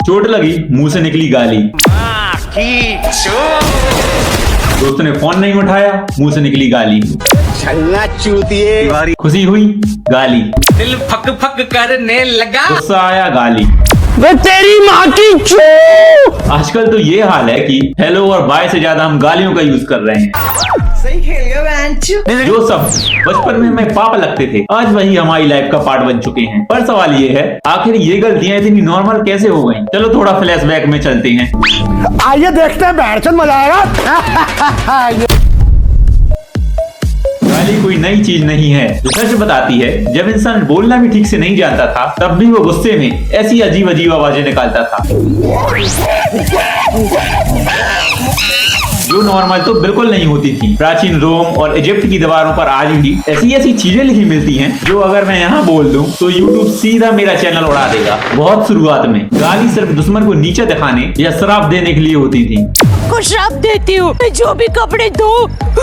चोट लगी, मुंह से निकली गाली। दोस्त ने फोन नहीं उठाया, मुंह से निकली गाली। चूतिए। खुशी हुई, गाली। दिल फक फक करने लगा, गुस्सा आया, गाली। वे तेरी माँ की चू। आजकल तो ये हाल है कि हेलो और बाय से ज्यादा हम गालियों का यूज कर रहे हैं। सही खेल गया बेंच। जो सब बचपन में हमें पाप लगते थे, आज वही हमारी लाइफ का पार्ट बन चुके हैं। पर सवाल ये है, आखिर ये गलतियां इतनी नॉर्मल कैसे हो गई? चलो थोड़ा फ्लैशबैक में चलते हैं। आइए देखते हैं, बैठचंद मजा आएगा। गाली कोई नई चीज नहीं है। रिसर्च बताती है, जब इंसान बोलना भी ठीक से नहीं जानता था, तब भी वो गुस्से में ऐसी अजीब अजीब आवाजें निकालता था, जो नॉर्मल तो बिल्कुल नहीं होती थी। प्राचीन रोम और इजिप्ट की दीवारों पर आज भी ऐसी ऐसी चीजें लिखी मिलती हैं, जो अगर मैं यहाँ बोल दूं तो यूट्यूब सीधा मेरा चैनल उड़ा देगा। बहुत शुरुआत में गाली सिर्फ दुश्मन को नीचे दिखाने या श्राप देने के लिए होती थी। को श्राप देती हूँ, जो भी कपड़े धो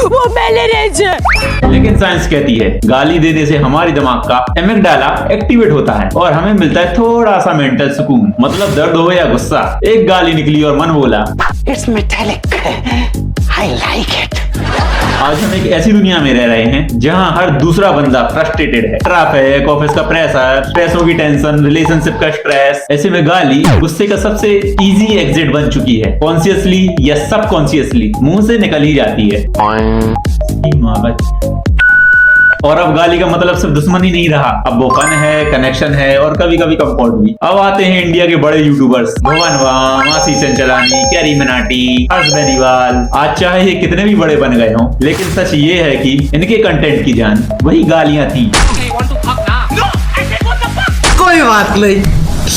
वो मैले रह जाए। लेकिन साइंस कहती है, गाली देने से हमारे दिमाग का एमिगडाला एक्टिवेट होता है और हमें मिलता है थोड़ा सा मेंटल सुकून। मतलब दर्द हो या गुस्सा, एक गाली निकली और मन बोला, it's metallic, I like it. आज हम एक ऐसी दुनिया में रह रहे हैं जहां हर दूसरा बंदा फ्रस्ट्रेटेड है। ट्रैफिक, ऑफिस का प्रेशर, पैसों की टेंशन, रिलेशनशिप का स्ट्रेस। ऐसे में गाली गुस्से का सबसे इजी एग्जिट बन चुकी है। कॉन्शियसली या सबकॉन्शियसली मुंह से निकल ही जाती है। और अब गाली का मतलब सिर्फ दुश्मन ही नहीं रहा, अब वो फन है, कनेक्शन है और कभी कभी कंफर्ट भी। अब आते हैं इंडिया के बड़े यूट्यूबर्स, भुवन बाम, मासी चंचलानी, कैरी मिनाटी, हर्ष बेनीवाल। आज चाहे ये कितने भी बड़े बन गए हों, लेकिन सच ये है कि इनके कंटेंट की जान वही गालियां थी। कोई बात नहीं,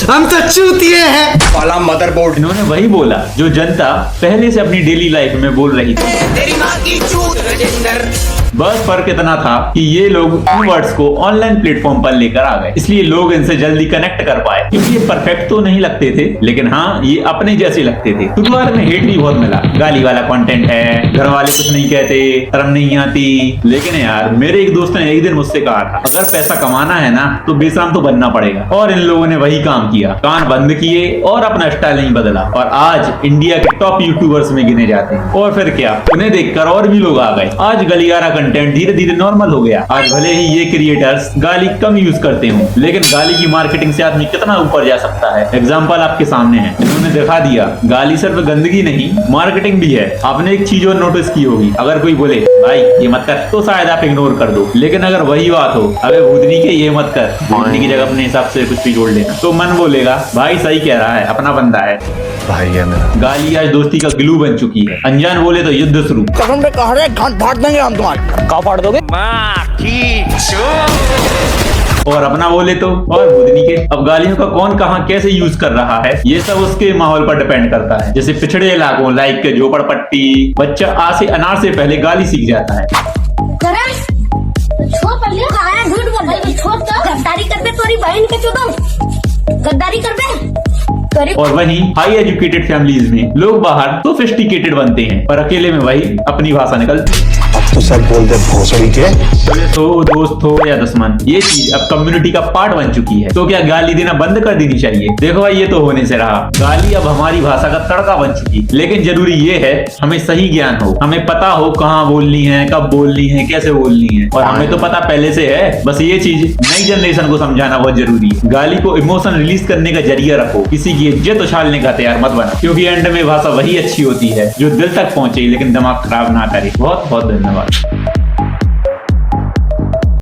हम तो चूतिए हैं। वाला मदरबोर्ड। इन्होंने वही बोला जो जनता पहले से अपनी डेली लाइफ में बोल रही थी। तेरी माँ की चूत राजेंद्र। बस फर्क इतना था कि ये लोग इन वर्ड्स को ऑनलाइन प्लेटफॉर्म पर लेकर आ गए, इसलिए लोग इनसे जल्दी कनेक्ट कर पाए। क्योंकि ये परफेक्ट तो नहीं लगते थे, लेकिन हाँ ये अपने जैसे लगते थे। शुरुआत में हेट भी बहुत मिला, गाली वाला कंटेंट है, घर वाले कुछ नहीं कहते, शर्म नहीं आती। लेकिन यार मेरे एक दोस्त ने एक दिन मुझसे कहा था, अगर पैसा कमाना है ना तो बेशरम तो बनना पड़ेगा। और इन लोगों ने वही काम किया, कान बंद किए और अपना स्टाइल नहीं बदला, और आज इंडिया के टॉप यूट्यूबर्स में गिने जाते हैं। और फिर क्या, उन्हें देखकर और भी लोग आ गए। आज गलियारा कंटेंट धीरे धीरे नॉर्मल हो गया। आज भले ही ये क्रिएटर्स गाली कम यूज करते हो, लेकिन गाली की मार्केटिंग से आदमी कितना ऊपर जा सकता है। एग्जांपल आपके सामने है, इन्होंने दिखा दिया गाली सिर्फ गंदगी नहीं, मार्केटिंग भी है। आपने एक चीज और नोटिस की होगी, अगर कोई बोले भाई ये मत कर, तो शायद आप इग्नोर कर दो। लेकिन अगर वही बात हो, अबे भूतनी के ये मत कर, भूतनी की जगह अपने हिसाब से कुछ भी जोड़ लेना, तो मन बोलेगा भाई सही कह रहा है, अपना बंदा है भाई है मेरा। गाली आज दोस्ती का ग्लू बन चुकी है। अनजान बोले तो युद्ध शुरू। कसम से कह रहे हैं, घाट फाड़ देंगे हम तुम्हारे। कहाँ फाड़ दोगे? और अपना बोले तो और बुदनी के। अब गालियों का कौन कहां कैसे यूज कर रहा है, ये सब उसके माहौल पर डिपेंड करता है। जैसे पिछड़े इलाकों लाइक के झोपड़पट्टी, बच्चा आ से अनार से पहले गाली सीख जाता है। गद्दारी कर दे तोरी बहन के चुदम, गद्दारी कर दे। और वहीं हाई एजुकेटेड फैमिलीज में लोग बाहर सोफिस्टिकेटेड बनते हैं, पर अकेले में वही अपनी भाषा निकलती है। अब तो सब बोल दे भोसड़ी के। तो दोस्त हो या दुश्मन, ये चीज अब कम्युनिटी का पार्ट बन चुकी है। तो क्या गाली देना बंद कर देनी चाहिए? देखो भाई ये तो होने से रहा, गाली अब हमारी भाषा का तड़का बन चुकी। लेकिन जरूरी ये है हमें सही ज्ञान हो, हमें पता हो कहाँ बोलनी है, कब बोलनी है, कैसे बोलनी है। और हमें तो पता पहले से है, बस ये चीज नई जनरेशन को समझाना बहुत जरूरी है। गाली को इमोशन रिलीज करने का जरिया रखो, किसी की इज्जत उछालने का तैयार मत बना। क्योंकि एंड में भाषा वही अच्छी होती है जो दिल तक पहुंचे, लेकिन दिमाग खराब ना करे। बहुत बहुत धन्यवाद।